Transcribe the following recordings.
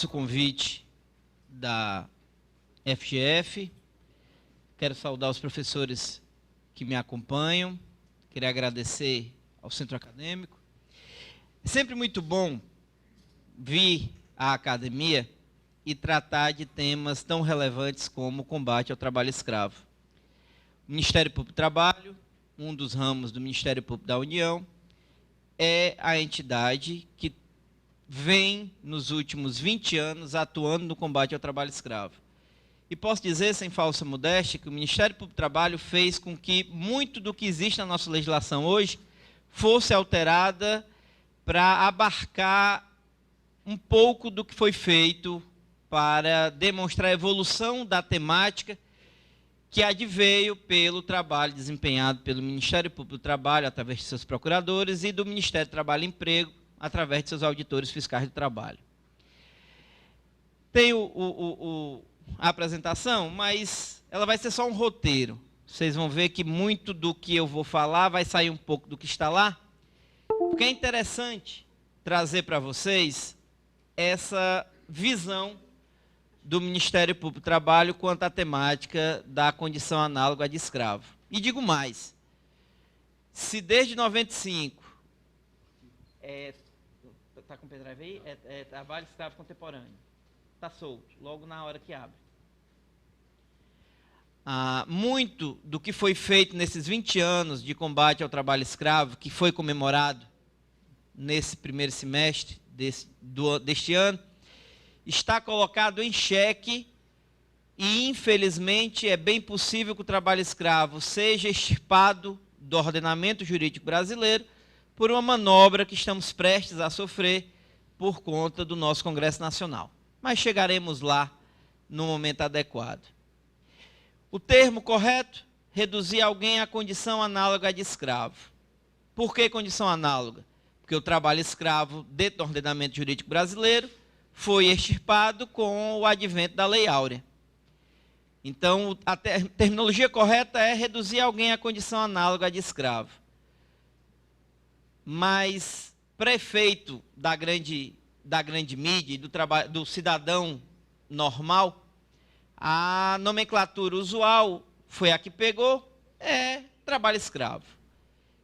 O convite da FGF, quero saudar os professores que me acompanham, queria agradecer ao Centro Acadêmico. É sempre muito bom vir à academia e tratar de temas tão relevantes como o combate ao trabalho escravo. O Ministério Público do Trabalho, um dos ramos do Ministério Público da União, é a entidade que vem, nos últimos 20 anos, atuando no combate ao trabalho escravo. E posso dizer, sem falsa modéstia, que o Ministério Público do Trabalho fez com que muito do que existe na nossa legislação hoje fosse alterada para abarcar um pouco do que foi feito para demonstrar a evolução da temática que adveio pelo trabalho desempenhado pelo Ministério Público do Trabalho, através de seus procuradores, e do Ministério do Trabalho e Emprego, através de seus auditores fiscais do trabalho. Tem a apresentação, mas ela vai ser só um roteiro. Vocês vão ver que muito do que eu vou falar vai sair um pouco do que está lá, porque é interessante trazer para vocês essa visão do Ministério Público do Trabalho quanto à temática da condição análoga à de escravo. E digo mais, se desde 95... Está com o pendrive aí? Trabalho escravo contemporâneo. Está solto, logo na hora que abre. Muito do que foi feito nesses 20 anos de combate ao trabalho escravo, que foi comemorado nesse primeiro semestre deste ano, está colocado em xeque e, infelizmente, é bem possível que o trabalho escravo seja extirpado do ordenamento jurídico brasileiro por uma manobra que estamos prestes a sofrer por conta do nosso Congresso Nacional. Mas chegaremos lá no momento adequado. O termo correto, reduzir alguém à condição análoga de escravo. Por que condição análoga? Porque o trabalho escravo, dentro do ordenamento jurídico brasileiro, foi extirpado com o advento da Lei Áurea. Então, a terminologia correta é reduzir alguém à condição análoga de escravo. Mas prefeito da grande mídia, do cidadão normal, a nomenclatura usual foi a que pegou, é trabalho escravo.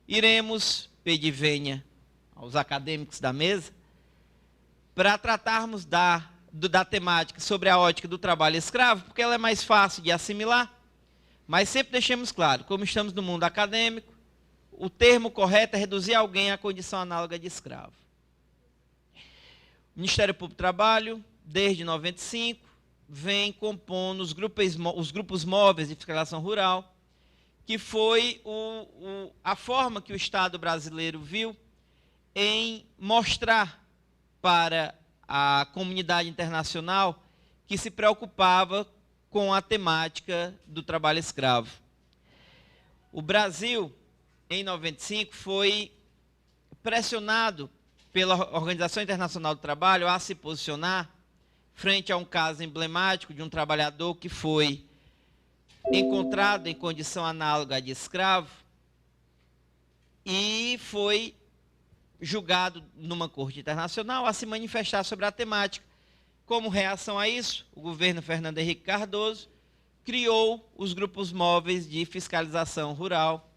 Iremos pedir vênia aos acadêmicos da mesa para tratarmos da temática sobre a ótica do trabalho escravo, porque ela é mais fácil de assimilar, mas sempre deixemos claro, como estamos no mundo acadêmico, o termo correto é reduzir alguém à condição análoga de escravo. O Ministério Público do Trabalho, desde 95, vem compondo os grupos móveis de fiscalização rural, que foi a forma que o Estado brasileiro viu em mostrar para a comunidade internacional que se preocupava com a temática do trabalho escravo. O Brasil, em 95, foi pressionado pela Organização Internacional do Trabalho a se posicionar frente a um caso emblemático de um trabalhador que foi encontrado em condição análoga de escravo e foi julgado numa corte internacional a se manifestar sobre a temática. Como reação a isso, o governo Fernando Henrique Cardoso criou os grupos móveis de fiscalização rural,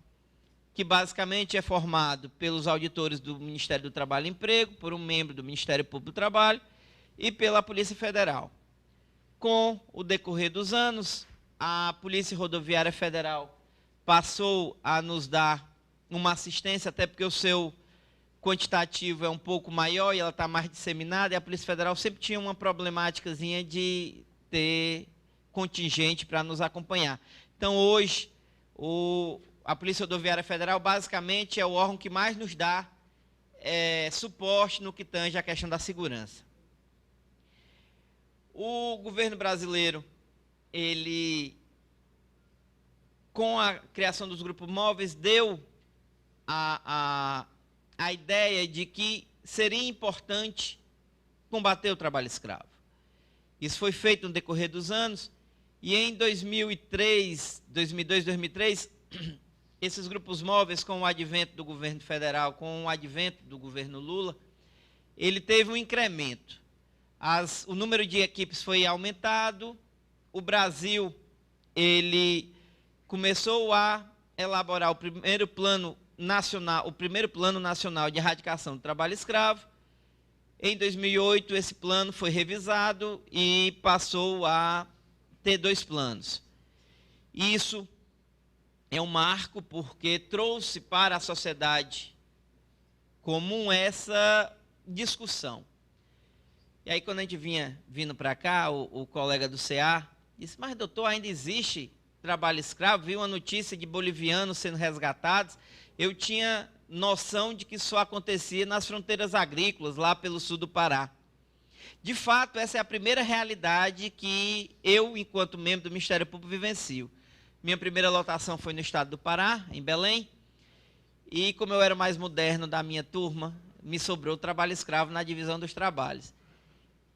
que basicamente é formado pelos auditores do Ministério do Trabalho e Emprego, por um membro do Ministério Público do Trabalho e pela Polícia Federal. Com o decorrer dos anos, a Polícia Rodoviária Federal passou a nos dar uma assistência, até porque o seu quantitativo é um pouco maior e ela está mais disseminada, e a Polícia Federal sempre tinha uma problemáticazinha de ter contingente para nos acompanhar. Então, hoje, a Polícia Rodoviária Federal basicamente é o órgão que mais nos dá suporte no que tange à questão da segurança. O governo brasileiro, ele, com a criação dos grupos móveis, deu a ideia de que seria importante combater o trabalho escravo. Isso foi feito no decorrer dos anos, e em 2002, 2003, esses grupos móveis, com o advento do governo federal, com o advento do governo Lula, ele teve um incremento. O número de equipes foi aumentado, o Brasil, ele começou a elaborar o primeiro plano nacional de erradicação do trabalho escravo. Em 2008, esse plano foi revisado e passou a ter 2 planos. Isso é um marco porque trouxe para a sociedade comum essa discussão. E aí, quando a gente vindo para cá, o colega do CA disse, mas doutor, ainda existe trabalho escravo? Vi uma notícia de bolivianos sendo resgatados. Eu tinha noção de que só acontecia nas fronteiras agrícolas, lá pelo sul do Pará. De fato, essa é a primeira realidade que eu, enquanto membro do Ministério Público, vivencio. Minha primeira lotação foi no estado do Pará, em Belém, e como eu era o mais moderno da minha turma, me sobrou o trabalho escravo na divisão dos trabalhos.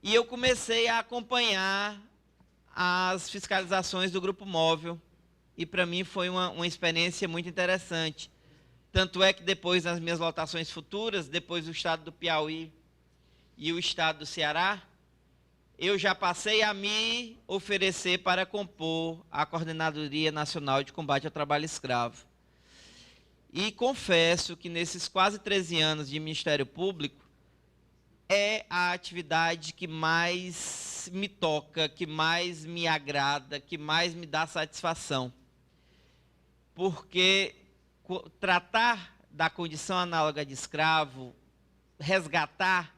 E eu comecei a acompanhar as fiscalizações do Grupo Móvel, e para mim foi uma experiência muito interessante. Tanto é que depois, nas minhas lotações futuras, depois do estado do Piauí e o estado do Ceará, eu já passei a me oferecer para compor a Coordenadoria Nacional de Combate ao Trabalho Escravo. E confesso que nesses quase 13 anos de Ministério Público, é a atividade que mais me toca, que mais me agrada, que mais me dá satisfação. Porque tratar da condição análoga de escravo, resgatar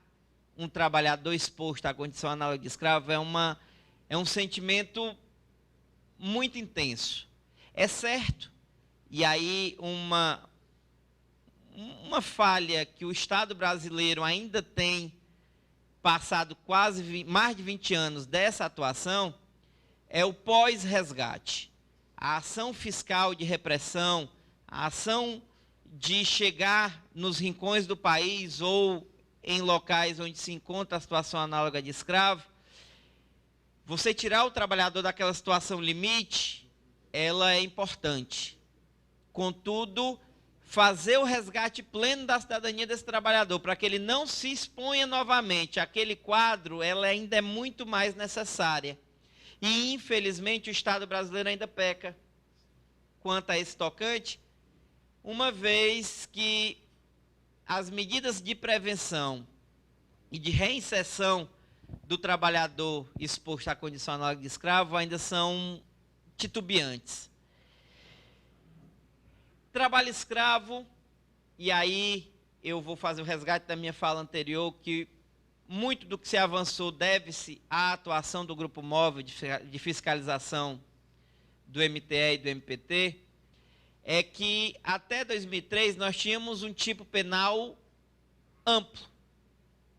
um trabalhador exposto à condição análoga de escravo é um sentimento muito intenso. É certo, e aí uma falha que o Estado brasileiro ainda tem passado mais de 20 anos dessa atuação, é o pós-resgate. A ação fiscal de repressão, a ação de chegar nos rincões do país ou em locais onde se encontra a situação análoga de escravo, você tirar o trabalhador daquela situação limite, ela é importante. Contudo, fazer o resgate pleno da cidadania desse trabalhador, para que ele não se exponha novamente àquele quadro, ela ainda é muito mais necessária. E, infelizmente, o Estado brasileiro ainda peca quanto a esse tocante, uma vez que as medidas de prevenção e de reinserção do trabalhador exposto à condição análoga de escravo ainda são titubeantes. Trabalho escravo, e aí eu vou fazer o resgate da minha fala anterior, que muito do que se avançou deve-se à atuação do Grupo Móvel de Fiscalização do MTE e do MPT, é que até 2003 nós tínhamos um tipo penal amplo.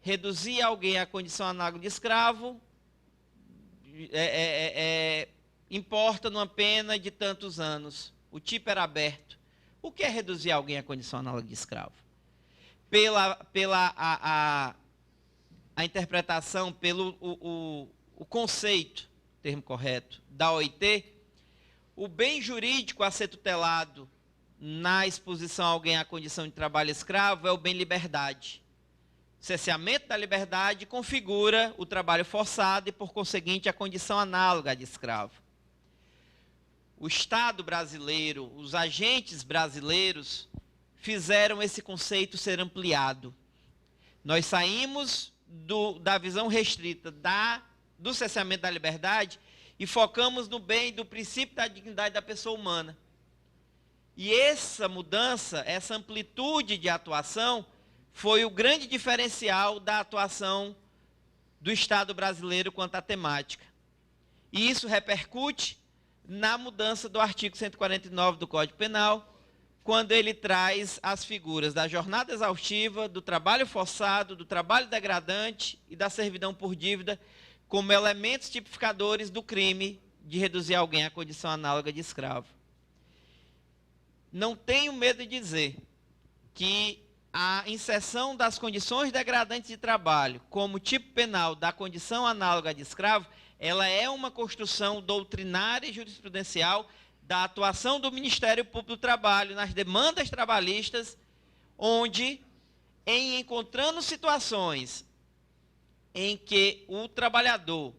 Reduzir alguém à condição análoga de escravo importa numa pena de tantos anos. O tipo era aberto. O que é reduzir alguém à condição análoga de escravo? A interpretação, pelo o conceito, termo correto, da OIT, o bem jurídico a ser tutelado na exposição a alguém à condição de trabalho escravo é o bem liberdade. O cerceamento da liberdade configura o trabalho forçado e, por conseguinte, a condição análoga de escravo. O Estado brasileiro, os agentes brasileiros, fizeram esse conceito ser ampliado. Nós saímos da visão restrita do cerceamento da liberdade e focamos no bem do princípio da dignidade da pessoa humana. E essa mudança, essa amplitude de atuação, foi o grande diferencial da atuação do Estado brasileiro quanto à temática. E isso repercute na mudança do artigo 149 do Código Penal, quando ele traz as figuras da jornada exaustiva, do trabalho forçado, do trabalho degradante e da servidão por dívida como elementos tipificadores do crime de reduzir alguém à condição análoga de escravo. Não tenho medo de dizer que a inserção das condições degradantes de trabalho como tipo penal da condição análoga de escravo, ela é uma construção doutrinária e jurisprudencial da atuação do Ministério Público do Trabalho nas demandas trabalhistas, onde, em encontrando situações em que o trabalhador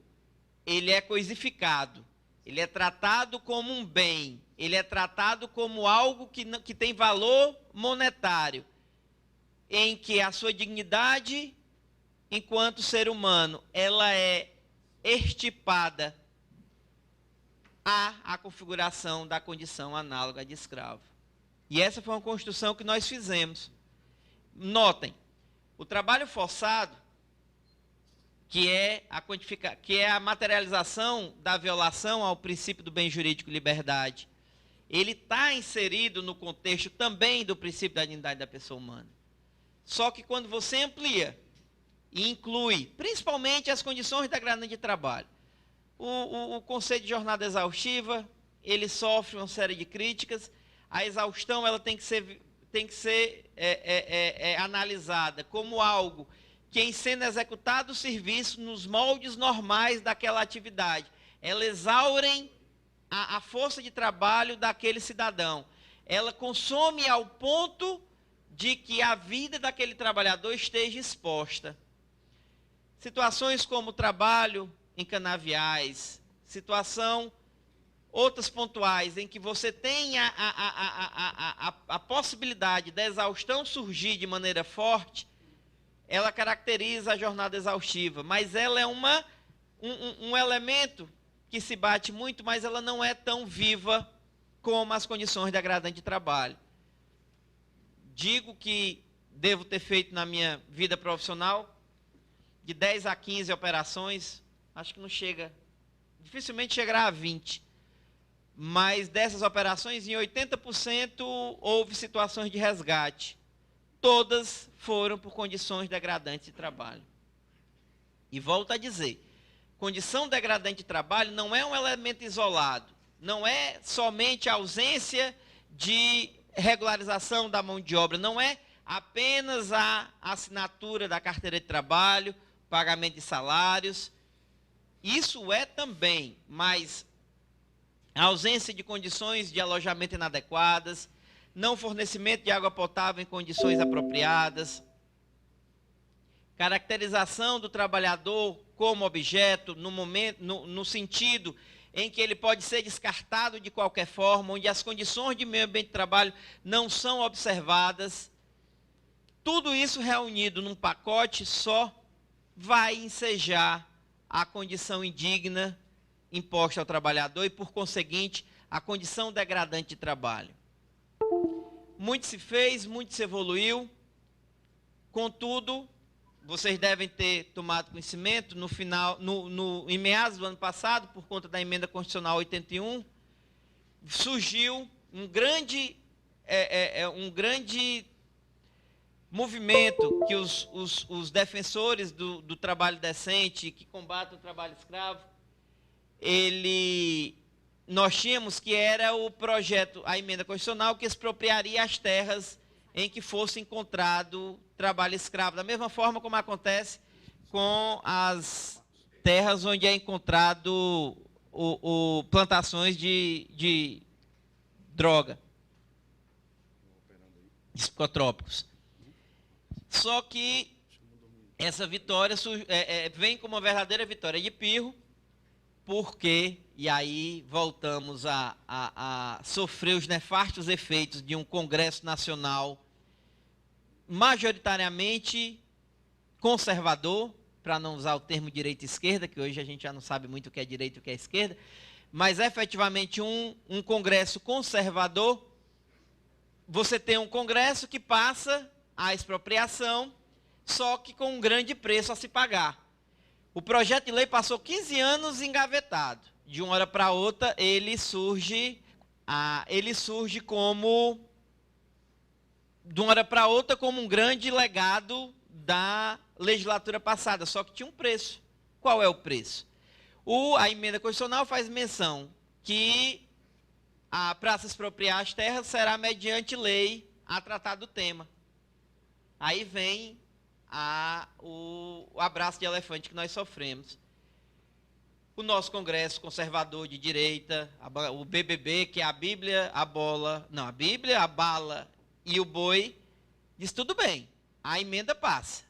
ele é coisificado, ele é tratado como um bem, ele é tratado como algo que tem valor monetário, em que a sua dignidade enquanto ser humano, ela é extirpada a configuração da condição análoga de escravo. E essa foi uma construção que nós fizemos. Notem, o trabalho forçado, que é a materialização da violação ao princípio do bem jurídico e liberdade, ele está inserido no contexto também do princípio da dignidade da pessoa humana. Só que quando você amplia e inclui, principalmente, as condições degradantes de trabalho, o conceito de jornada exaustiva, ele sofre uma série de críticas. A exaustão ela tem que ser analisada como algo que, em sendo executado o serviço nos moldes normais daquela atividade, ela exaurem a força de trabalho daquele cidadão. Ela consome ao ponto de que a vida daquele trabalhador esteja exposta. Situações como trabalho em canaviais, outras pontuais, em que você tem a possibilidade da exaustão surgir de maneira forte, ela caracteriza a jornada exaustiva, mas ela é um elemento que se bate muito, mas ela não é tão viva como as condições degradantes de trabalho. Digo que devo ter feito na minha vida profissional de 10 a 15 operações, acho que não chega, dificilmente chegará a 20. Mas dessas operações, em 80% houve situações de resgate. Todas foram por condições degradantes de trabalho. E volto a dizer, condição degradante de trabalho não é um elemento isolado, não é somente a ausência de regularização da mão de obra, não é apenas a assinatura da carteira de trabalho, pagamento de salários. Isso é também, mas a ausência de condições de alojamento inadequadas, não fornecimento de água potável em condições apropriadas, caracterização do trabalhador como objeto no sentido em que ele pode ser descartado de qualquer forma, onde as condições de meio ambiente de trabalho não são observadas. Tudo isso reunido num pacote só vai ensejar a condição indigna imposta ao trabalhador e, por conseguinte, a condição degradante de trabalho. Muito se fez, muito se evoluiu, contudo, vocês devem ter tomado conhecimento, em meados do ano passado, por conta da emenda constitucional 81, surgiu um grande movimento que os defensores do trabalho decente, que combatem o trabalho escravo, nós tínhamos que era o projeto, a emenda constitucional, que expropriaria as terras em que fosse encontrado trabalho escravo, da mesma forma como acontece com as terras onde é encontrado plantações de droga, de psicotrópicos. Só que essa vitória vem como uma verdadeira vitória de Pirro, porque, e aí voltamos a sofrer os nefastos efeitos de um Congresso Nacional majoritariamente conservador, para não usar o termo direita e esquerda, que hoje a gente já não sabe muito o que é direita e o que é esquerda, mas efetivamente um Congresso conservador. Você tem um Congresso que passa a expropriação, só que com um grande preço a se pagar. O projeto de lei passou 15 anos engavetado. De uma hora para outra, ele surge como, de uma hora para outra, como um grande legado da legislatura passada, só que tinha um preço. Qual é o preço? A emenda constitucional faz menção que para se expropriar as terras será mediante lei a tratar do tema. Aí vem o abraço de elefante que nós sofremos. O nosso Congresso conservador de direita, o BBB, que é a Bíblia, a bola, não, a Bíblia, a bala e o boi, diz tudo bem, a emenda passa.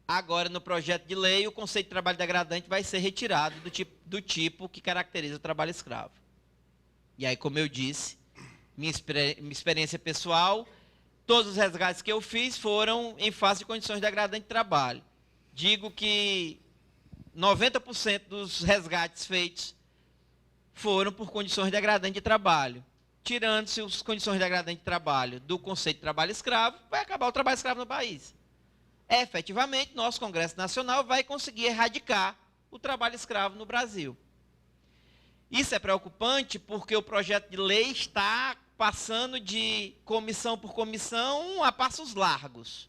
Agora, no projeto de lei, o conceito de trabalho degradante vai ser retirado do tipo que caracteriza o trabalho escravo. E aí, como eu disse, minha experiência pessoal, todos os resgates que eu fiz foram em face de condições degradantes de trabalho. Digo que 90% dos resgates feitos foram por condições degradantes de trabalho. Tirando-se as condições degradantes de trabalho do conceito de trabalho escravo, vai acabar o trabalho escravo no país. Efetivamente, nosso Congresso Nacional vai conseguir erradicar o trabalho escravo no Brasil. Isso é preocupante porque o projeto de lei está passando de comissão por comissão a passos largos.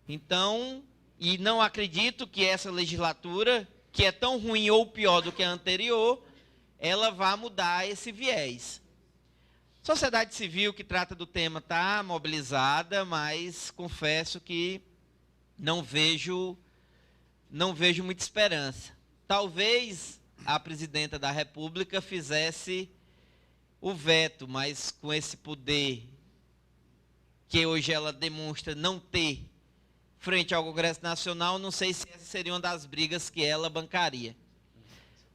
Então, e não acredito que essa legislatura, que é tão ruim ou pior do que a anterior, ela vá mudar esse viés. Sociedade civil que trata do tema está mobilizada, mas confesso que não vejo muita esperança. Talvez a presidenta da República fizesse o veto, mas com esse poder que hoje ela demonstra não ter frente ao Congresso Nacional, não sei se essa seria uma das brigas que ela bancaria.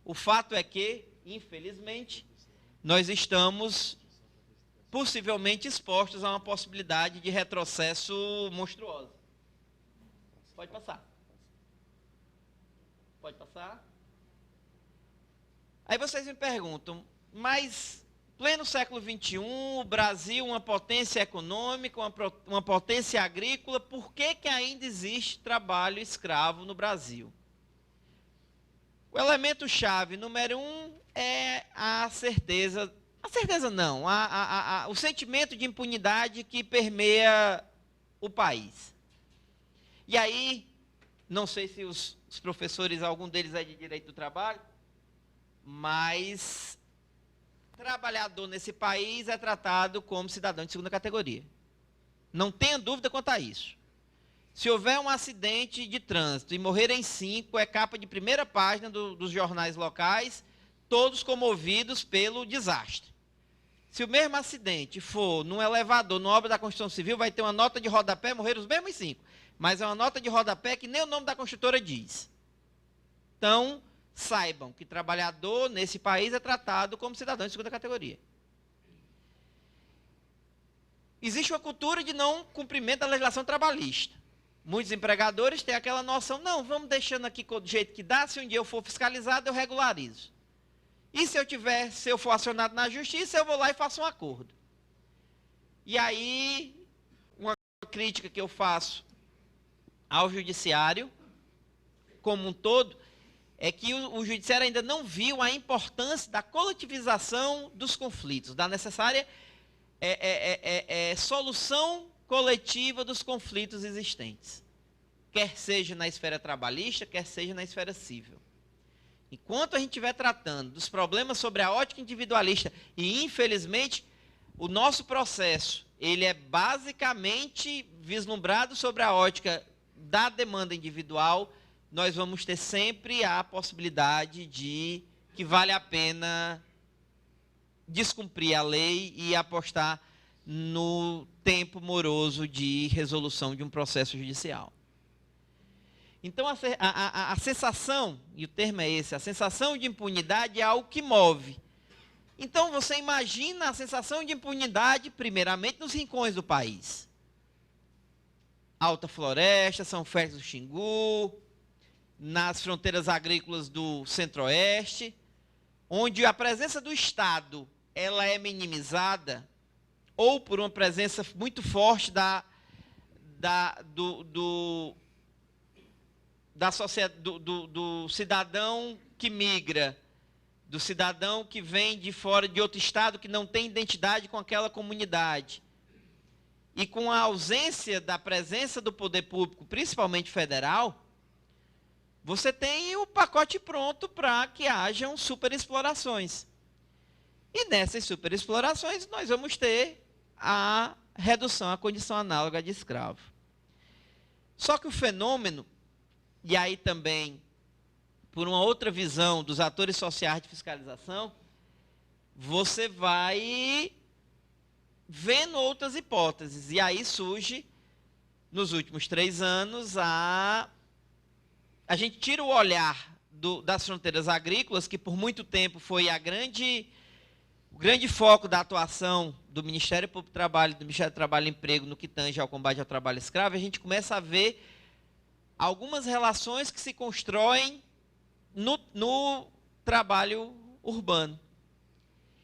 O fato é que, infelizmente, nós estamos possivelmente expostos a uma possibilidade de retrocesso monstruoso. Pode passar. Pode passar. Aí vocês me perguntam, mas pleno século XXI, o Brasil, uma potência econômica, uma potência agrícola, por que ainda existe trabalho escravo no Brasil? O elemento-chave número 1 é a certeza não, o sentimento de impunidade que permeia o país. E aí, não sei se os professores, algum deles é de direito do trabalho, mas trabalhador nesse país é tratado como cidadão de segunda categoria. Não tenha dúvida quanto a isso. Se houver um acidente de trânsito e morrerem 5, é capa de primeira página dos jornais locais, todos comovidos pelo desastre. Se o mesmo acidente for num elevador, numa obra da construção civil, vai ter uma nota de rodapé, morreram os mesmos 5. Mas é uma nota de rodapé que nem o nome da construtora diz. Então, saibam que trabalhador nesse país é tratado como cidadão de segunda categoria. Existe uma cultura de não cumprimento da legislação trabalhista. Muitos empregadores têm aquela noção, não, vamos deixando aqui do jeito que dá, se um dia eu for fiscalizado, eu regularizo. E se eu for acionado na justiça, eu vou lá e faço um acordo. E aí, uma crítica que eu faço ao judiciário, como um todo, é que o judiciário ainda não viu a importância da coletivização dos conflitos, da necessária solução coletiva dos conflitos existentes, quer seja na esfera trabalhista, quer seja na esfera civil. Enquanto a gente estiver tratando dos problemas sobre a ótica individualista, e infelizmente o nosso processo ele é basicamente vislumbrado sobre a ótica da demanda individual, nós vamos ter sempre a possibilidade de que vale a pena descumprir a lei e apostar no tempo moroso de resolução de um processo judicial. Então, a sensação, e o termo é esse, a sensação de impunidade é algo que move. Então, você imagina a sensação de impunidade, primeiramente, nos rincões do país. Alta Floresta, São Félix do Xingu, nas fronteiras agrícolas do Centro-Oeste, onde a presença do Estado ela é minimizada, ou por uma presença muito forte do cidadão que migra, do cidadão que vem de fora de outro estado, que não tem identidade com aquela comunidade. E com a ausência da presença do poder público, principalmente federal, você tem o pacote pronto para que hajam superexplorações. E nessas superexplorações nós vamos ter a redução à condição análoga de escravo. Só que o fenômeno, e aí também por uma outra visão dos atores sociais de fiscalização, você vai vendo outras hipóteses. E aí surge, nos últimos 3 anos, a gente tira o olhar das fronteiras agrícolas, que por muito tempo foi o grande foco da atuação do Ministério Público do Trabalho, do Ministério do Trabalho e Emprego no que tange ao combate ao trabalho escravo, e a gente começa a ver algumas relações que se constroem no trabalho urbano.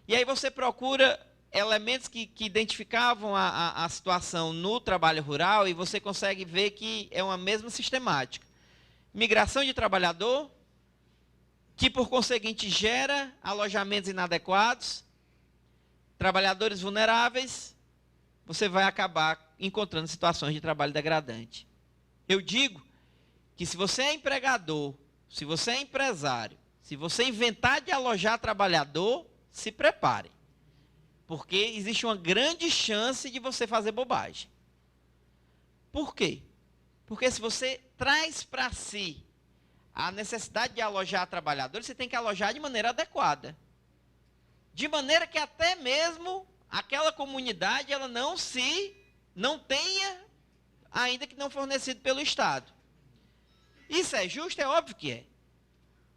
E aí você procura elementos que identificavam a situação no trabalho rural e você consegue ver que é uma mesma sistemática. Migração de trabalhador, que por conseguinte gera alojamentos inadequados, trabalhadores vulneráveis, você vai acabar encontrando situações de trabalho degradante. Eu digo que se você é empregador, se você é empresário, se você inventar de alojar trabalhador, se prepare. Porque existe uma grande chance de você fazer bobagem. Por quê? Porque se você traz para si a necessidade de alojar trabalhadores, você tem que alojar de maneira adequada. De maneira que até mesmo aquela comunidade ela não tenha, ainda que não fornecido pelo Estado. Isso é justo? É óbvio que é.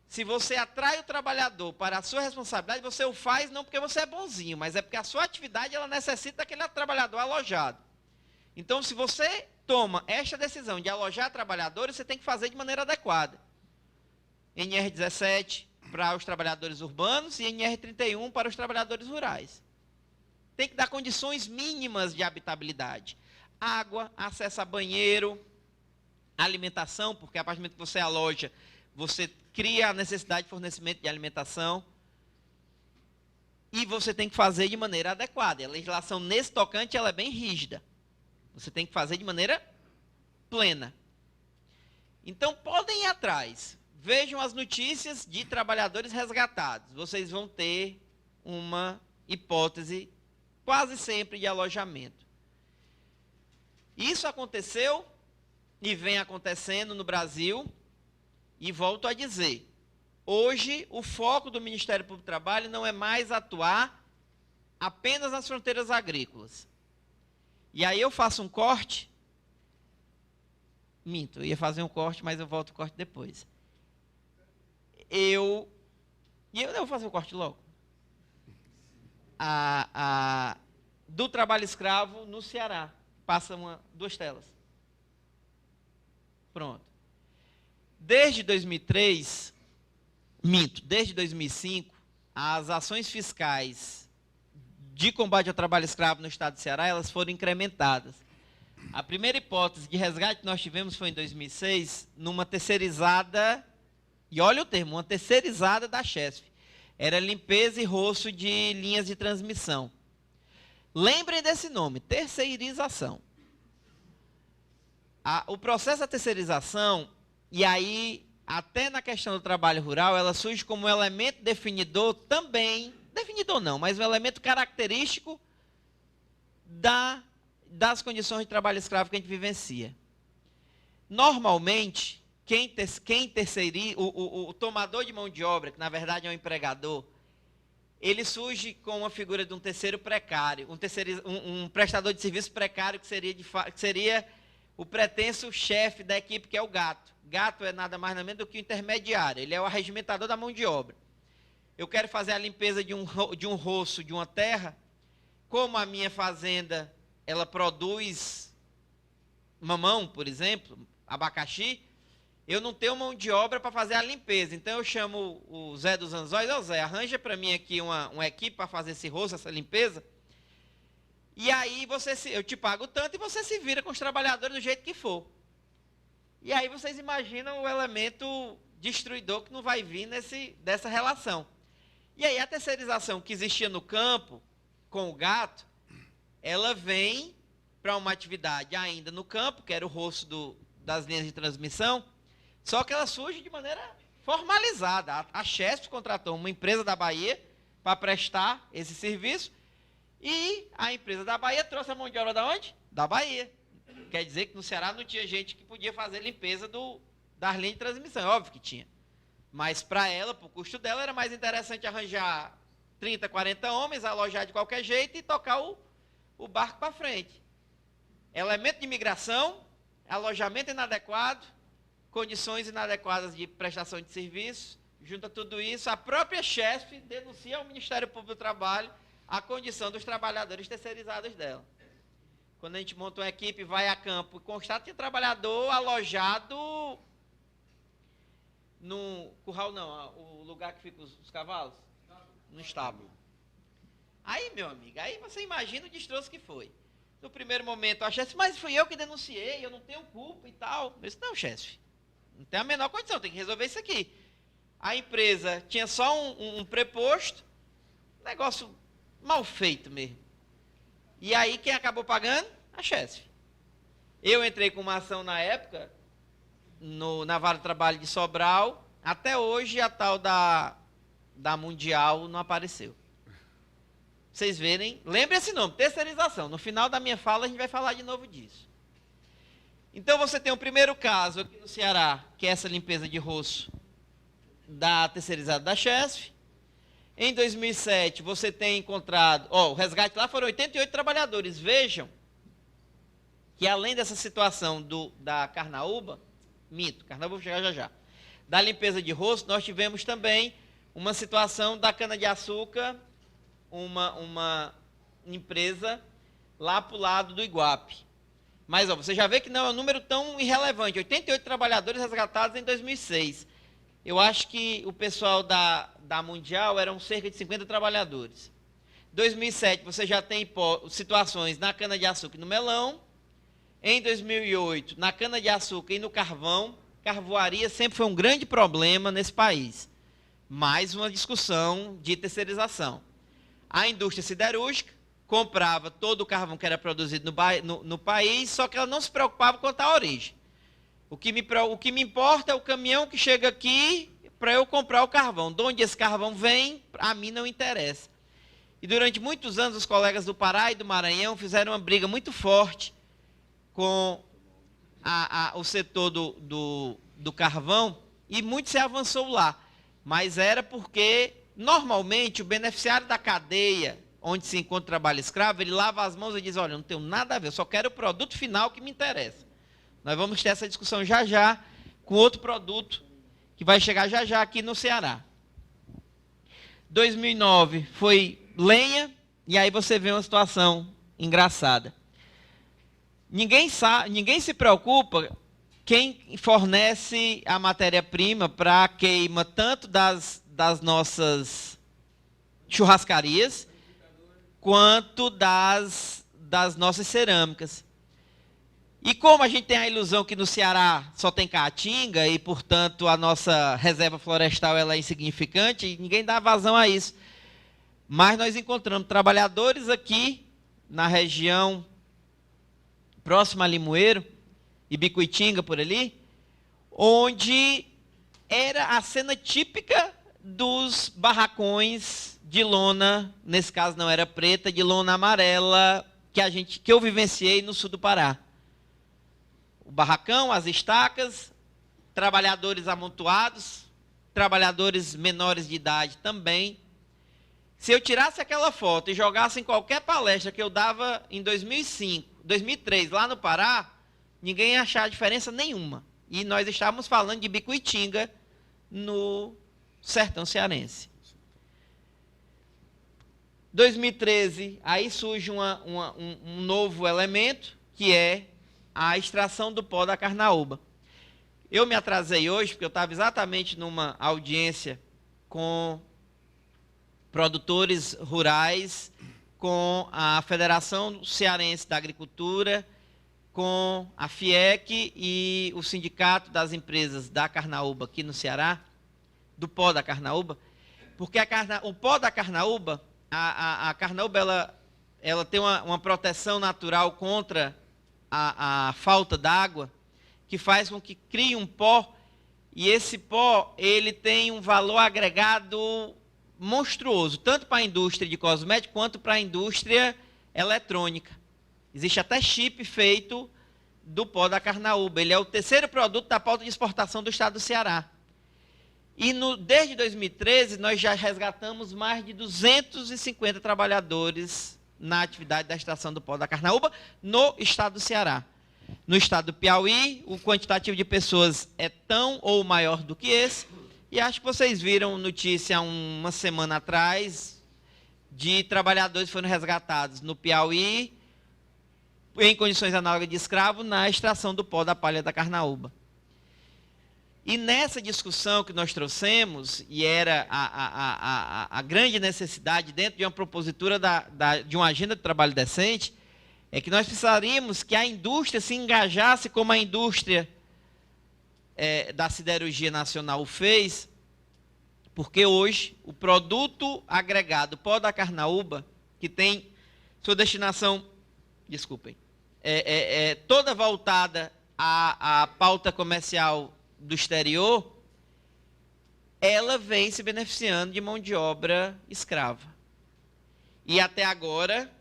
Se você atrai o trabalhador para a sua responsabilidade, você o faz não porque você é bonzinho, mas é porque a sua atividade ela necessita daquele trabalhador alojado. Então, se você toma esta decisão de alojar trabalhadores, você tem que fazer de maneira adequada. NR17 para os trabalhadores urbanos e NR31 para os trabalhadores rurais. Tem que dar condições mínimas de habitabilidade. Água, acesso a banheiro, alimentação, porque a partir do momento que você aloja, você cria a necessidade de fornecimento de alimentação. E você tem que fazer de maneira adequada. A legislação nesse tocante ela é bem rígida. Você tem que fazer de maneira plena. Então, podem ir atrás. Vejam as notícias de trabalhadores resgatados. Vocês vão ter uma hipótese quase sempre de alojamento. Isso aconteceu e vem acontecendo no Brasil. E volto a dizer, hoje o foco do Ministério Público do Trabalho não é mais atuar apenas nas fronteiras agrícolas. E aí eu faço um corte. Minto, eu ia fazer um corte, mas eu volto o corte depois. Eu vou fazer o corte logo. Do trabalho escravo no Ceará. Passa 2 telas. Pronto. Desde 2003, desde 2005, as ações fiscais de combate ao trabalho escravo no estado do Ceará, elas foram incrementadas. A primeira hipótese de resgate que nós tivemos foi em 2006, numa terceirizada, e olha o termo, uma terceirizada da Chesf. Era limpeza e roço de linhas de transmissão. Lembrem desse nome, terceirização. O processo da terceirização, e aí, até na questão do trabalho rural, ela surge como um elemento definidor também, definidor não, mas um elemento característico das condições de trabalho escravo que a gente vivencia. Normalmente, quem terceiriza, o tomador de mão de obra, que na verdade é um empregador, ele surge com uma figura de um terceiro precário, um prestador de serviço precário que seria o pretenso chefe da equipe, que é o gato. Gato é nada mais nada menos do que o intermediário. Ele é o arregimentador da mão de obra. Eu quero fazer a limpeza de um roço, de uma terra. Como a minha fazenda, ela produz mamão, por exemplo, abacaxi, eu não tenho mão de obra para fazer a limpeza. Então eu chamo o Zé dos Anzóis. Ô Zé, arranja para mim aqui uma equipe para fazer esse roço, essa limpeza. E aí eu te pago tanto e você se vira com os trabalhadores do jeito que for. E aí vocês imaginam o elemento destruidor que não vai vir dessa relação. E aí a terceirização que existia no campo, com o gato, ela vem para uma atividade ainda no campo, que era o roço das linhas de transmissão, Só que ela surge de maneira formalizada. A Chesf contratou uma empresa da Bahia para prestar esse serviço e a empresa da Bahia trouxe a mão de obra da onde? Da Bahia. Quer dizer que no Ceará não tinha gente que podia fazer limpeza das linhas de transmissão. É óbvio que tinha. Mas para ela, para o custo dela, era mais interessante arranjar 30, 40 homens, alojar de qualquer jeito e tocar o barco para frente. Elemento de imigração, alojamento inadequado, condições inadequadas de prestação de serviço, junta tudo isso, a própria chefe denuncia ao Ministério Público do Trabalho a condição dos trabalhadores terceirizados dela. Quando a gente monta uma equipe, vai a campo e constata que o trabalhador alojado no curral, não, o lugar que ficam os cavalos, no estábulo. Aí, meu amigo, aí você imagina o destroço que foi. No primeiro momento, a chefe, mas fui eu que denunciei, eu não tenho culpa e tal. Eu disse, não, chefe, não tem a menor condição, tem que resolver isso aqui. A empresa tinha só um preposto, negócio mal feito mesmo. E aí, quem acabou pagando? A chefe. Eu entrei com uma ação na época, na Vara do Trabalho de Sobral, até hoje a tal da Mundial não apareceu. Vocês verem, lembre esse nome, terceirização. No final da minha fala a gente vai falar de novo disso. Então você tem o primeiro caso aqui no Ceará, que é essa limpeza de roço da terceirizada da Chesf. Em 2007 você tem encontrado, o resgate lá foram 88 trabalhadores. Vejam que além dessa situação da Carnaúba, Carnaúba vou chegar já, da limpeza de roço, nós tivemos também uma situação da cana-de-açúcar, uma empresa lá para o lado do Iguape. Mas você já vê que não é um número tão irrelevante. 88 trabalhadores resgatados em 2006. Eu acho que o pessoal da Mundial eram cerca de 50 trabalhadores. Em 2007 você já tem situações na cana-de-açúcar e no melão. Em 2008, na cana-de-açúcar e no carvão. Carvoaria sempre foi um grande problema nesse país. Mais uma discussão de terceirização. A indústria siderúrgica comprava todo o carvão que era produzido no país, só que ela não se preocupava quanto à origem. O que me importa é o caminhão que chega aqui para eu comprar o carvão. De onde esse carvão vem, a mim não interessa. E durante muitos anos, os colegas do Pará e do Maranhão fizeram uma briga muito forte com o setor do carvão, e muito se avançou lá. Mas era porque, normalmente, o beneficiário da cadeia, onde se encontra o trabalho escravo, ele lava as mãos e diz, olha, não tenho nada a ver, eu só quero o produto final que me interessa. Nós vamos ter essa discussão já, com outro produto, que vai chegar já aqui no Ceará. 2009 foi lenha, e aí você vê uma situação engraçada. Ninguém se preocupa quem fornece a matéria-prima para a queima tanto das nossas churrascarias quanto das nossas cerâmicas. E como a gente tem a ilusão que no Ceará só tem caatinga e, portanto, a nossa reserva florestal ela é insignificante, ninguém dá vazão a isso. Mas nós encontramos trabalhadores aqui na região próxima a Limoeiro, Ibicuitinga, por ali, onde era a cena típica dos barracões de lona, nesse caso não era preta, de lona amarela, que eu vivenciei no sul do Pará. O barracão, as estacas, trabalhadores amontoados, trabalhadores menores de idade também. Se eu tirasse aquela foto e jogasse em qualquer palestra que eu dava em 2005, 2003, lá no Pará, ninguém ia achar diferença nenhuma. E nós estávamos falando de Bicuitinga, no sertão cearense. 2013, aí surge um novo elemento, que é a extração do pó da carnaúba. Eu me atrasei hoje, porque eu estava exatamente numa audiência com produtores rurais, com a Federação Cearense da Agricultura, com a FIEC e o Sindicato das Empresas da Carnaúba aqui no Ceará, do pó da carnaúba, porque o pó da carnaúba, a carnaúba ela tem uma proteção natural contra a falta d'água, que faz com que crie um pó e esse pó ele tem um valor agregado monstruoso, tanto para a indústria de cosméticos quanto para a indústria eletrônica. Existe até chip feito do pó da carnaúba. Ele é o terceiro produto da pauta de exportação do estado do Ceará. E desde 2013, nós já resgatamos mais de 250 trabalhadores na atividade da extração do pó da carnaúba no estado do Ceará. No estado do Piauí, o quantitativo de pessoas é tão ou maior do que esse. E acho que vocês viram notícia uma semana atrás de trabalhadores que foram resgatados no Piauí em condições análogas de escravo na extração do pó da palha da carnaúba. E nessa discussão que nós trouxemos, e era a grande necessidade dentro de uma propositura de uma agenda de trabalho decente, é que nós precisaríamos que a indústria se engajasse como a indústria da siderurgia nacional o fez, porque hoje o produto agregado pó da carnaúba, que tem sua destinação, desculpem, toda voltada à pauta comercial do exterior, ela vem se beneficiando de mão de obra escrava. E até agora,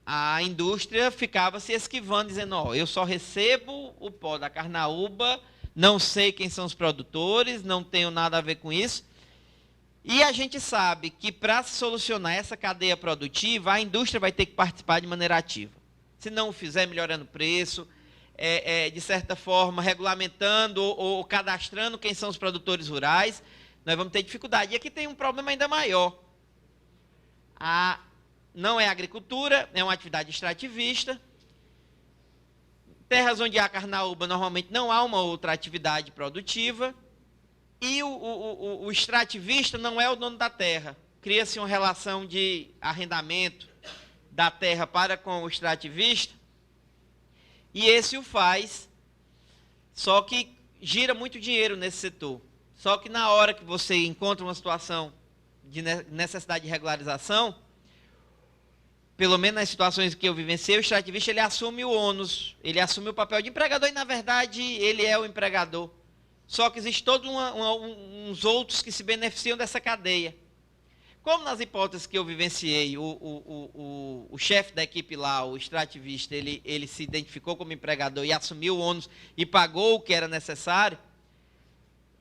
a indústria ficava se esquivando, dizendo, ó, eu só recebo o pó da carnaúba, não sei quem são os produtores, não tenho nada a ver com isso. E a gente sabe que para se solucionar essa cadeia produtiva, a indústria vai ter que participar de maneira ativa. Se não o fizer, melhorando o preço, de certa forma, regulamentando ou cadastrando quem são os produtores rurais, nós vamos ter dificuldade. E aqui tem um problema ainda maior. Não é agricultura, é uma atividade extrativista. Terras onde há carnaúba, normalmente não há uma outra atividade produtiva. E o extrativista não é o dono da terra. Cria-se uma relação de arrendamento da terra para com o extrativista. E esse o faz, só que gira muito dinheiro nesse setor. Só que na hora que você encontra uma situação de necessidade de regularização, pelo menos nas situações que eu vivenciei, o extrativista ele assume o ônus, ele assume o papel de empregador e, na verdade, ele é o empregador. Só que existe todos uns outros que se beneficiam dessa cadeia. Como nas hipóteses que eu vivenciei, o chefe da equipe lá, o extrativista, ele se identificou como empregador e assumiu o ônus e pagou o que era necessário,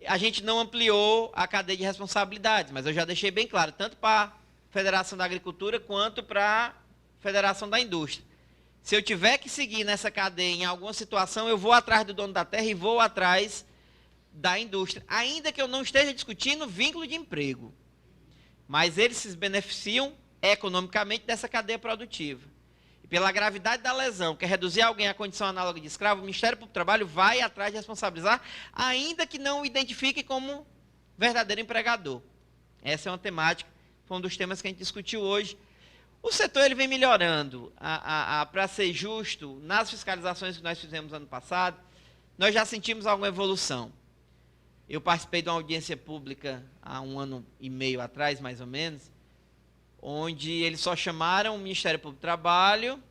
a gente não ampliou a cadeia de responsabilidades, mas eu já deixei bem claro, tanto para a Federação da Agricultura quanto para a Federação da Indústria. Se eu tiver que seguir nessa cadeia em alguma situação, eu vou atrás do dono da terra e vou atrás da indústria, ainda que eu não esteja discutindo vínculo de emprego. Mas eles se beneficiam economicamente dessa cadeia produtiva. E pela gravidade da lesão, que é reduzir alguém à condição análoga de escravo, o Ministério Público do Trabalho vai atrás de responsabilizar, ainda que não o identifique como verdadeiro empregador. Essa é uma temática, foi um dos temas que a gente discutiu hoje. O setor ele vem melhorando. Para ser justo, nas fiscalizações que nós fizemos ano passado, nós já sentimos alguma evolução. Eu participei de uma audiência pública há 1 ano e meio atrás, mais ou menos, onde eles só chamaram o Ministério Público do Trabalho,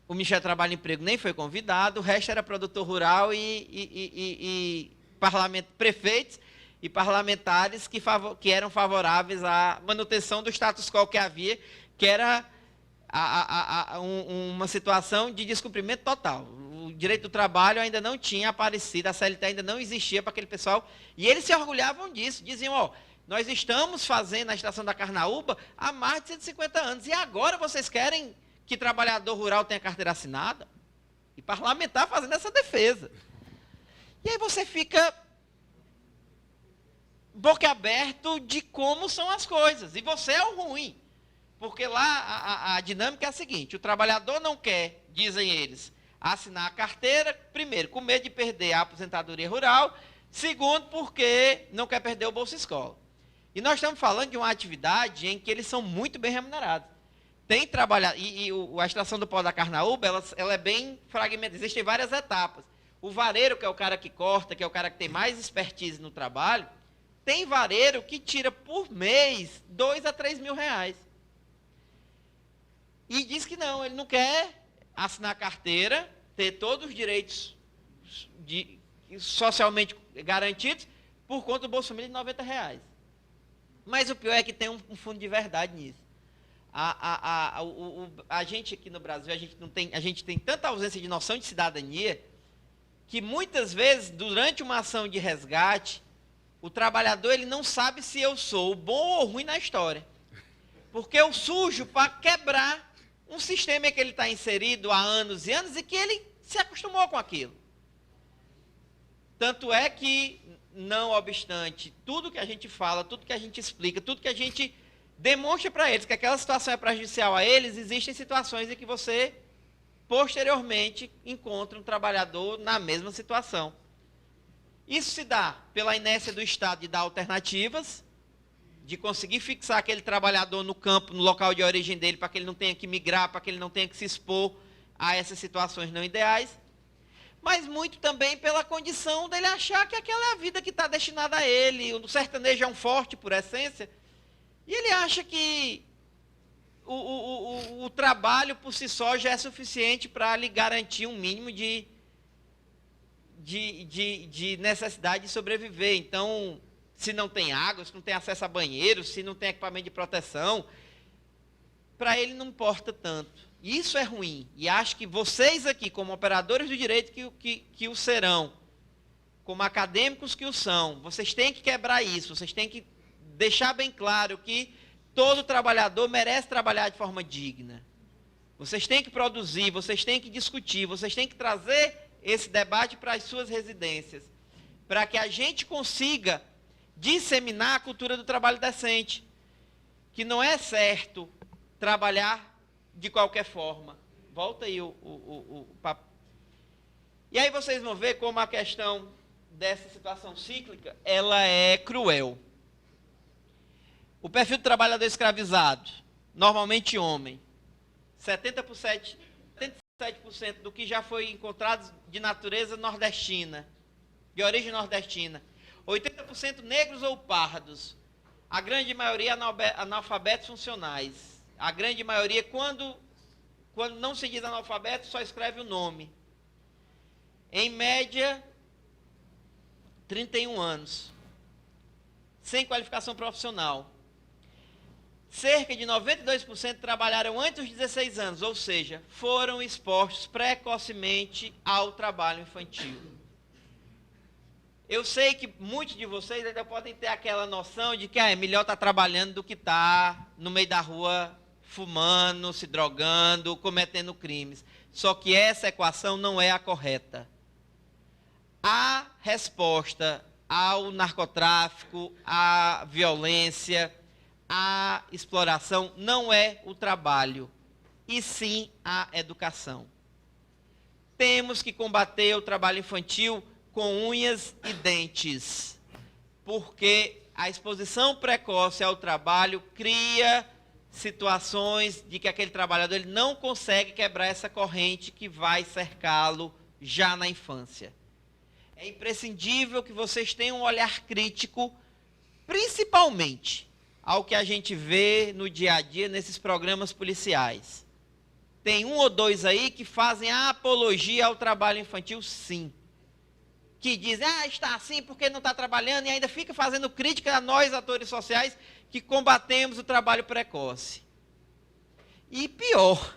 o Ministério do Trabalho e Emprego nem foi convidado, o resto era produtor rural e prefeitos e parlamentares que eram favoráveis à manutenção do status quo que havia, que era uma situação de descumprimento total. O direito do trabalho ainda não tinha aparecido, a CLT ainda não existia para aquele pessoal, e eles se orgulhavam disso, diziam, ó, nós estamos fazendo a extração da carnaúba há mais de 150 anos, e agora vocês querem que trabalhador rural tenha carteira assinada? E parlamentar fazendo essa defesa. E aí você fica boquiaberto de como são as coisas, e você é o ruim. Porque lá a dinâmica é a seguinte, o trabalhador não quer, dizem eles, assinar a carteira, primeiro, com medo de perder a aposentadoria rural, segundo, porque não quer perder o Bolsa Escola. E nós estamos falando de uma atividade em que eles são muito bem remunerados. Tem trabalhado, a extração do pó da carnaúba, ela é bem fragmentada, existem várias etapas. O vareiro, que é o cara que corta, que é o cara que tem mais expertise no trabalho, tem vareiro que tira por mês 2 a 3 mil reais. E diz que não, ele não quer assinar carteira, ter todos os direitos socialmente garantidos, por conta do Bolsa Família de R$90. Mas o pior é que tem um fundo de verdade nisso. A gente aqui no Brasil, a gente tem tanta ausência de noção de cidadania, que muitas vezes, durante uma ação de resgate, o trabalhador ele não sabe se eu sou bom ou ruim na história. Porque eu surjo para quebrar um sistema que ele está inserido há anos e anos e que ele se acostumou com aquilo. Tanto é que, não obstante tudo que a gente fala, tudo que a gente explica, tudo que a gente demonstra para eles que aquela situação é prejudicial a eles, existem situações em que você, posteriormente, encontra um trabalhador na mesma situação. Isso se dá pela inércia do Estado de dar alternativas, de conseguir fixar aquele trabalhador no campo, no local de origem dele, para que ele não tenha que migrar, para que ele não tenha que se expor a essas situações não ideais, mas muito também pela condição dele achar que aquela é a vida que está destinada a ele. O sertanejo é um forte por essência, e ele acha que o trabalho por si só já é suficiente para lhe garantir um mínimo de necessidade de sobreviver. Então, se não tem água, se não tem acesso a banheiro, se não tem equipamento de proteção, para ele não importa tanto. Isso é ruim. E acho que vocês aqui, como operadores do direito que o serão, como acadêmicos que o são, vocês têm que quebrar isso, vocês têm que deixar bem claro que todo trabalhador merece trabalhar de forma digna. Vocês têm que produzir, vocês têm que discutir, vocês têm que trazer esse debate para as suas residências, para que a gente consiga disseminar a cultura do trabalho decente, que não é certo trabalhar de qualquer forma. Volta aí o papo. E aí vocês vão ver como a questão dessa situação cíclica, ela é cruel. O perfil do trabalhador escravizado, normalmente homem, 77% do que já foi encontrado de natureza nordestina, de origem nordestina, 80% negros ou pardos, a grande maioria analfabetos funcionais. A grande maioria, quando não se diz analfabeto, só escreve o nome. Em média, 31 anos, sem qualificação profissional. Cerca de 92% trabalharam antes dos 16 anos, ou seja, foram expostos precocemente ao trabalho infantil. Eu sei que muitos de vocês ainda podem ter aquela noção de que é melhor estar trabalhando do que estar no meio da rua fumando, se drogando, cometendo crimes. Só que essa equação não é a correta. A resposta ao narcotráfico, à violência, à exploração não é o trabalho, e sim a educação. Temos que combater o trabalho infantil com unhas e dentes, porque a exposição precoce ao trabalho cria situações de que aquele trabalhador ele não consegue quebrar essa corrente que vai cercá-lo já na infância. É imprescindível que vocês tenham um olhar crítico, principalmente ao que a gente vê no dia a dia nesses programas policiais. Tem um ou dois aí que fazem a apologia ao trabalho infantil, sim. Que dizem, está assim porque não está trabalhando, e ainda fica fazendo crítica a nós, atores sociais, que combatemos o trabalho precoce. E pior,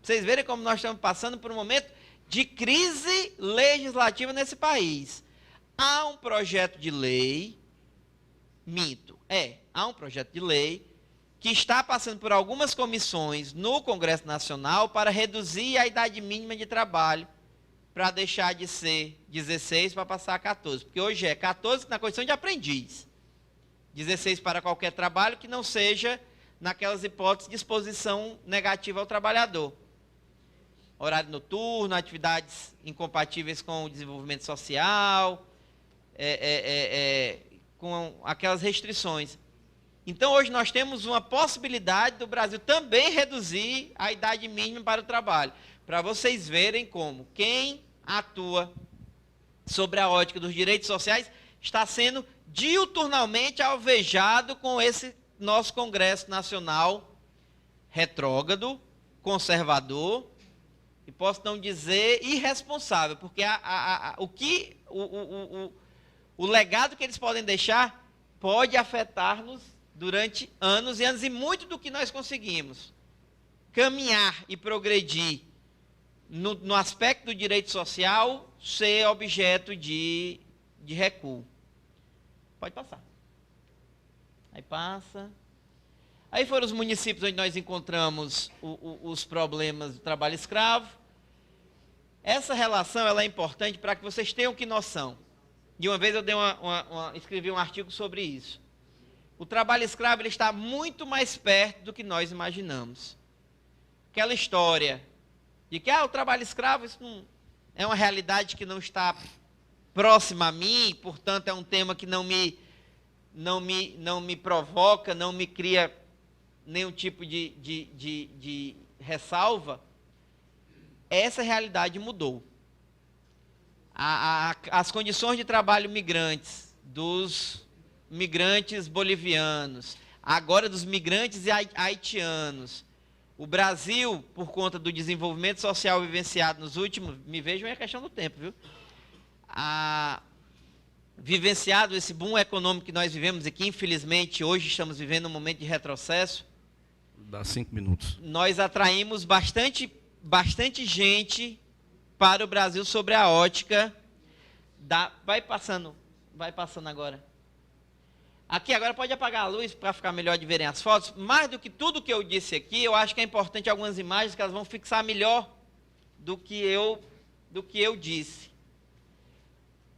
vocês verem como nós estamos passando por um momento de crise legislativa nesse país. Há um projeto de lei, há um projeto de lei que está passando por algumas comissões no Congresso Nacional para reduzir a idade mínima de trabalho, para deixar de ser 16 para passar a 14. Porque hoje é 14 na condição de aprendiz. 16 para qualquer trabalho que não seja naquelas hipóteses de exposição negativa ao trabalhador. Horário noturno, atividades incompatíveis com o desenvolvimento social, com aquelas restrições. Então, hoje nós temos uma possibilidade do Brasil também reduzir a idade mínima para o trabalho. Para vocês verem como quem atua sobre a ótica dos direitos sociais está sendo diuturnamente alvejado com esse nosso Congresso Nacional retrógrado, conservador, e posso não dizer irresponsável, porque o o legado que eles podem deixar pode afetar-nos durante anos e anos, e muito do que nós conseguimos caminhar e progredir no aspecto do direito social ser objeto de recuo. Pode passar. Aí passa. Aí foram os municípios onde nós encontramos os problemas do trabalho escravo. Essa relação ela é importante para que vocês tenham que noção. E uma vez eu escrevi um artigo sobre isso. O trabalho escravo ele está muito mais perto do que nós imaginamos. Aquela história de que o trabalho escravo isso não, é uma realidade que não está próxima a mim, portanto é um tema que não me provoca, não me cria nenhum tipo de ressalva. Essa realidade mudou. As condições de trabalho migrantes, dos migrantes bolivianos, agora dos migrantes haitianos. O Brasil, por conta do desenvolvimento social vivenciado nos últimos... Me vejam, é questão do tempo, viu? Vivenciado esse boom econômico que nós vivemos e que, infelizmente, hoje estamos vivendo um momento de retrocesso. Dá 5 minutos. Nós atraímos bastante gente para o Brasil sobre a ótica da... Vai passando agora. Aqui agora pode apagar a luz para ficar melhor de verem as fotos. Mais do que tudo que eu disse aqui, eu acho que é importante algumas imagens que elas vão fixar melhor do que eu disse.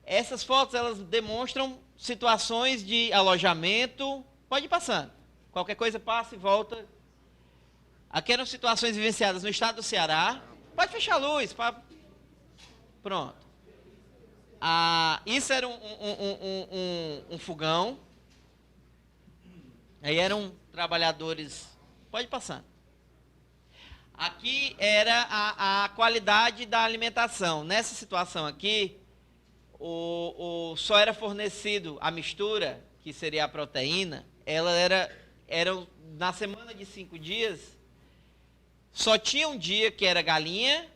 Essas fotos elas demonstram situações de alojamento. Pode ir passando. Qualquer coisa passa e volta. Aqui eram situações vivenciadas no estado do Ceará. Pode fechar a luz. Pronto. Isso era um fogão. Aí eram trabalhadores... Pode passar. Aqui era a qualidade da alimentação. Nessa situação aqui, só era fornecido a mistura, que seria a proteína, ela era na semana de 5 dias, só tinha um dia que era galinha,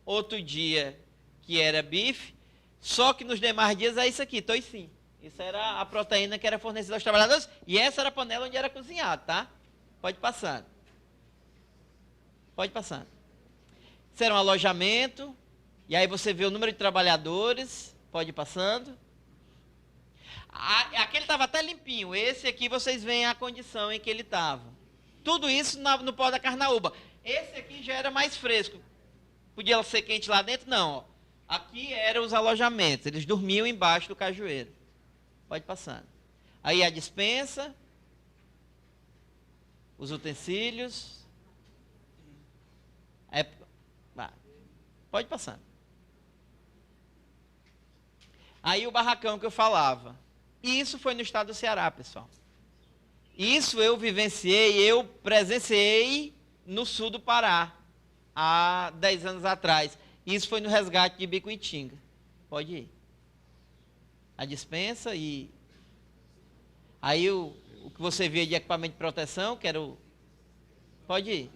outro dia que era bife, só que nos demais dias é isso aqui, toicinho. Isso era a proteína que era fornecida aos trabalhadores. E essa era a panela onde era cozinhado, tá? Pode passar. Pode passar. Isso era um alojamento. E aí você vê o número de trabalhadores. Pode ir passando. Aquele estava até limpinho. Esse aqui vocês veem a condição em que ele estava. Tudo isso no pó da Carnaúba. Esse aqui já era mais fresco. Podia ser quente lá dentro? Não. Ó. Aqui eram os alojamentos. Eles dormiam embaixo do cajueiro. Pode passar. Aí a despensa, os utensílios. Pode passar. Aí o barracão que eu falava. E isso foi no estado do Ceará, pessoal. Isso eu vivenciei, eu presenciei no sul do Pará, há 10 anos atrás. Isso foi no resgate de Bicuitinga. Pode ir. A dispensa e... Aí o que você via de equipamento de proteção, que era o... Pode ir.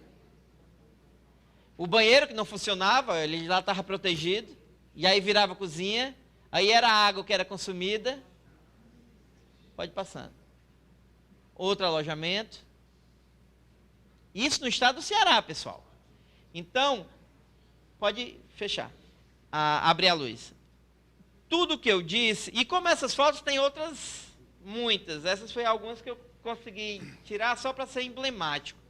O banheiro que não funcionava, ele lá estava protegido. E aí virava a cozinha. Aí era a água que era consumida. Pode passar. Outro alojamento. Isso no estado do Ceará, pessoal. Então, pode fechar. Abrir a luz. Tudo que eu disse, e como essas fotos tem outras, muitas, essas foi algumas que eu consegui tirar só para ser emblemático.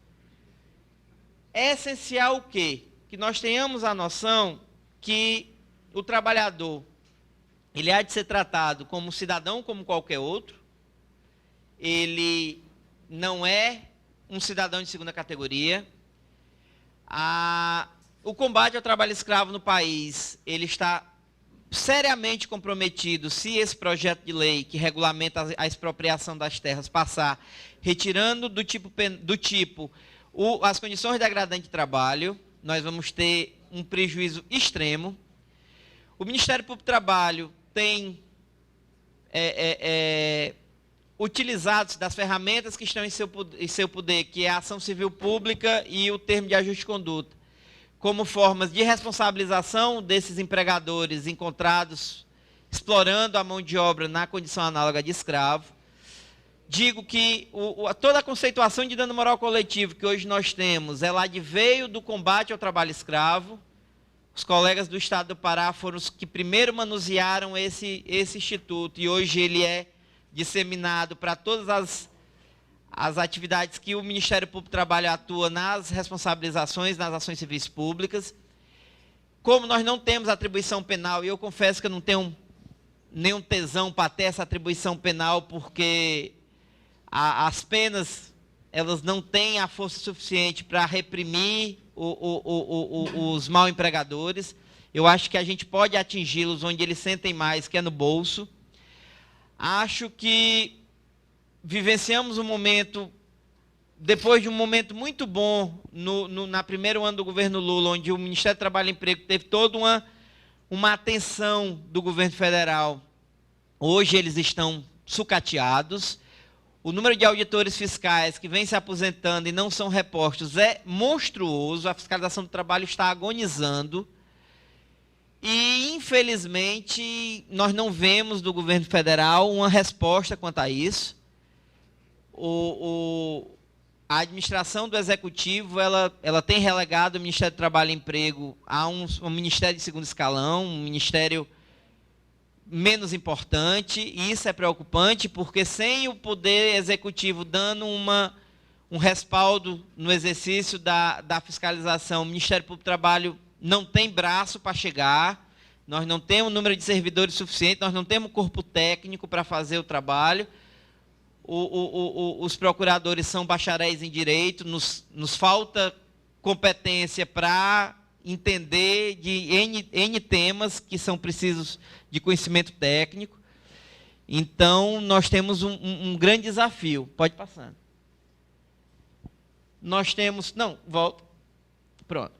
É essencial o quê? Que nós tenhamos a noção que o trabalhador, ele há de ser tratado como cidadão como qualquer outro, ele não é um cidadão de segunda categoria. O combate ao trabalho escravo no país, ele está seriamente comprometido se esse projeto de lei que regulamenta a expropriação das terras passar, retirando as condições degradantes de trabalho, nós vamos ter um prejuízo extremo. O Ministério Público do Trabalho tem utilizado das ferramentas que estão em seu poder, que é a ação civil pública e o termo de ajuste de conduta, como formas de responsabilização desses empregadores encontrados explorando a mão de obra na condição análoga de escravo. Digo que toda a conceituação de dano moral coletivo que hoje nós temos, ela adveio do combate ao trabalho escravo. Os colegas do Estado do Pará foram os que primeiro manusearam esse instituto, e hoje ele é disseminado para todas as atividades que o Ministério Público do Trabalho atua nas responsabilizações, nas ações civis públicas. Como nós não temos atribuição penal, e eu confesso que eu não tenho nenhum tesão para ter essa atribuição penal, porque as penas, elas não têm a força suficiente para reprimir os mal empregadores. Eu acho que a gente pode atingi-los onde eles sentem mais, que é no bolso. Acho que vivenciamos um momento, depois de um momento muito bom, na primeiro ano do governo Lula, onde o Ministério do Trabalho e Emprego teve toda uma atenção do governo federal. Hoje eles estão sucateados. O número de auditores fiscais que vem se aposentando e não são repostos é monstruoso. A fiscalização do trabalho está agonizando. E, infelizmente, nós não vemos do governo federal uma resposta quanto a isso. A administração do Executivo, ela tem relegado o Ministério do Trabalho e Emprego a um ministério de segundo escalão, um ministério menos importante, e isso é preocupante, porque sem o Poder Executivo dando um respaldo no exercício da fiscalização, o Ministério Público do Trabalho não tem braço para chegar, nós não temos número de servidores suficiente, nós não temos corpo técnico para fazer o trabalho. Os procuradores são bacharéis em direito, nos falta competência para entender de N temas que são precisos de conhecimento técnico. Então, nós temos um grande desafio. Pode ir passando. Nós temos... Não, volta. Pronto.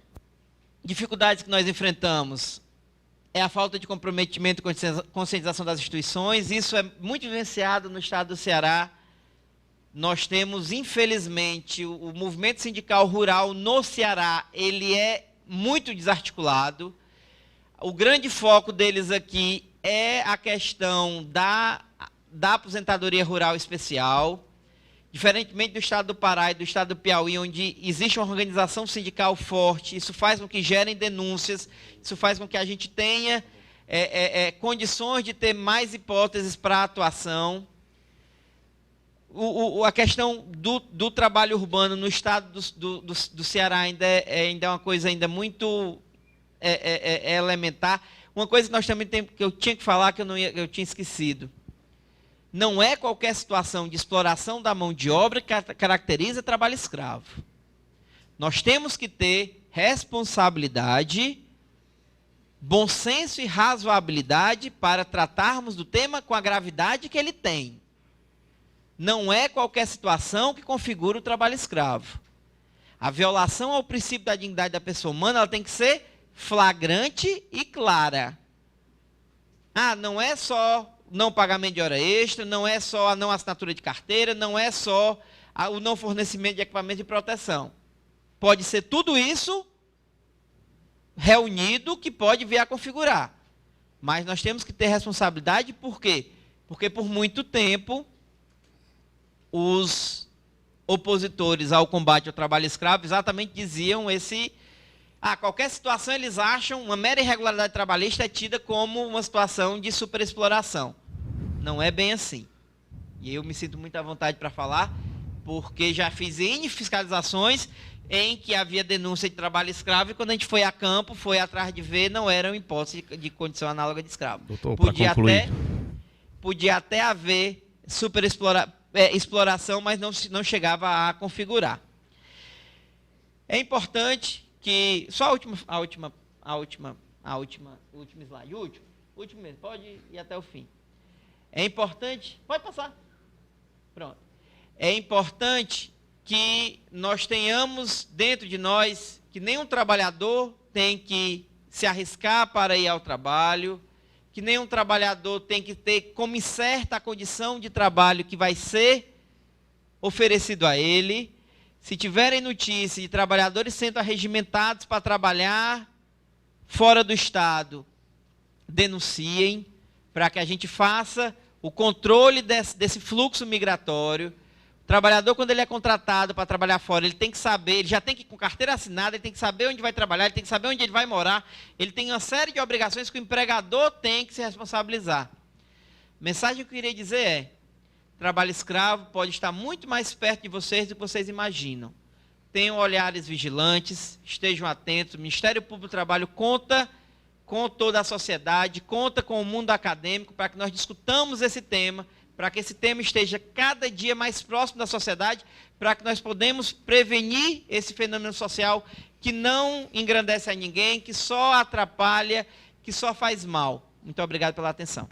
Dificuldades que nós enfrentamos é a falta de comprometimento e conscientização das instituições. Isso é muito vivenciado no estado do Ceará. Nós temos, infelizmente, o movimento sindical rural no Ceará, ele é muito desarticulado. O grande foco deles aqui é a questão da aposentadoria rural especial. Diferentemente do estado do Pará e do estado do Piauí, onde existe uma organização sindical forte, isso faz com que gerem denúncias, isso faz com que a gente tenha condições de ter mais hipóteses para atuação. A questão do trabalho urbano no estado do Ceará ainda é uma coisa ainda muito elementar. Uma coisa que nós também temos, que eu tinha que falar, que eu tinha esquecido. Não é qualquer situação de exploração da mão de obra que caracteriza trabalho escravo. Nós temos que ter responsabilidade, bom senso e razoabilidade para tratarmos do tema com a gravidade que ele tem. Não é qualquer situação que configura o trabalho escravo. A violação ao princípio da dignidade da pessoa humana, ela tem que ser flagrante e clara. Não é só não pagamento de hora extra, não é só a não assinatura de carteira, não é só o não fornecimento de equipamento de proteção. Pode ser tudo isso reunido que pode vir a configurar. Mas nós temos que ter responsabilidade, por quê? Porque por muito tempo os opositores ao combate ao trabalho escravo exatamente diziam qualquer situação eles acham, uma mera irregularidade trabalhista é tida como uma situação de superexploração. Não é bem assim. E eu me sinto muito à vontade para falar, porque já fiz N fiscalizações em que havia denúncia de trabalho escravo, e quando a gente foi a campo, foi atrás de ver, não eram hipóteses de condição análoga de escravo. Doutor, podia até haver exploração, mas não chegava a configurar. É importante que... Só a última slide. Último mesmo, pode ir até o fim. É importante... Pode passar. Pronto. É importante que nós tenhamos dentro de nós que nenhum trabalhador tem que se arriscar para ir ao trabalho, que nenhum trabalhador tem que ter como incerta a condição de trabalho que vai ser oferecido a ele. Se tiverem notícia de trabalhadores sendo arregimentados para trabalhar fora do Estado, denunciem, para que a gente faça o controle desse fluxo migratório. O trabalhador, quando ele é contratado para trabalhar fora, ele tem que saber, ele já tem que ir com carteira assinada, ele tem que saber onde vai trabalhar, ele tem que saber onde ele vai morar, ele tem uma série de obrigações que o empregador tem que se responsabilizar. A mensagem que eu queria dizer é: trabalho escravo pode estar muito mais perto de vocês do que vocês imaginam. Tenham olhares vigilantes, estejam atentos. O Ministério Público do Trabalho conta com toda a sociedade, conta com o mundo acadêmico para que nós discutamos esse tema, para que esse tema esteja cada dia mais próximo da sociedade, para que nós podemos prevenir esse fenômeno social que não engrandece a ninguém, que só atrapalha, que só faz mal. Muito obrigado pela atenção.